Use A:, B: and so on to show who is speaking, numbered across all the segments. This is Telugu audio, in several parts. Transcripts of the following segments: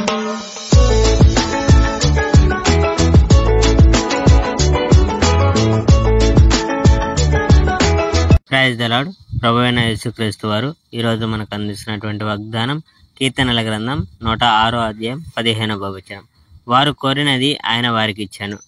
A: Praise the lord. ప్రభువైన యేసుక్రీస్తు వారు ఈరోజు మనకు అందిస్తున్నటువంటి వాగ్దానం కీర్తనల గ్రంథం 106వ అధ్యాయం 15వ వచనం. వారు కోరినది ఆయన వారికి ఇచ్చాను.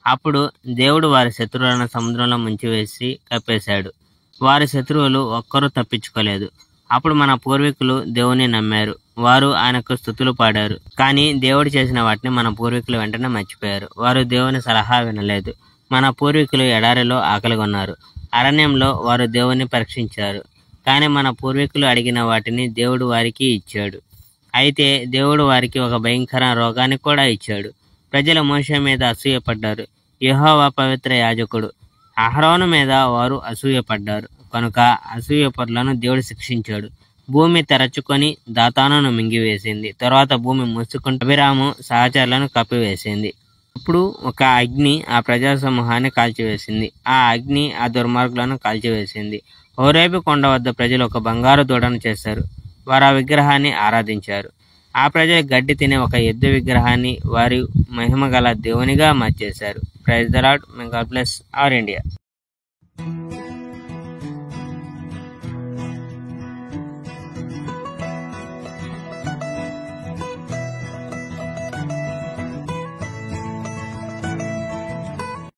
A: అప్పుడు దేవుడు వారి శత్రువులను సముద్రంలో ముంచివేసి కప్పేశాడు. వారి శత్రువులు ఒక్కరూ తప్పించుకోలేదు. అప్పుడు మన పూర్వీకులు దేవుని నమ్మారు. వారు ఆయనకు స్తుతులు పాడారు. కానీ దేవుడు చేసిన వాటిని మన పూర్వీకులు వెంటనే మర్చిపోయారు. వారు దేవుని సలహా వినలేదు. మన పూర్వీకులు ఎడారిలో ఆకలిగొన్నారు. అరణ్యంలో వారు దేవుని పరీక్షించారు. కానీ మన పూర్వీకులు అడిగిన వాటిని దేవుడు వారికి ఇచ్చాడు. అయితే దేవుడు వారికి ఒక భయంకర రోగాన్ని కూడా ఇచ్చాడు. ప్రజలు మోషే మీద అసూయపడ్డారు. యెహోవా పవిత్ర యాజకుడు అహరోను మీద వారు అసూయపడ్డారు. కనుక అసూయపరులను దేవుడు శిక్షించాడు. భూమి తెరచుకొని దాతానును మింగివేసింది. తర్వాత భూమి మూసుకుంటూ అభిరాము సహచరులను కప్పివేసింది. ఇప్పుడు ఒక అగ్ని ఆ ప్రజా సమూహాన్ని కాల్చివేసింది. ఆ అగ్ని ఆ దుర్మార్గులను కాల్చివేసింది. హోరేబు కొండ వద్ద ప్రజలు ఒక బంగారు దూడను చేశారు. వారు ఆ విగ్రహాన్ని ఆరాధించారు. ఆ ప్రజలు గడ్డి తినే ఒక ఎద్దు విగ్రహాన్ని వారి మహిమగల దేవునిగా మార్చేశారు. Praise the Lord. May God bless our India.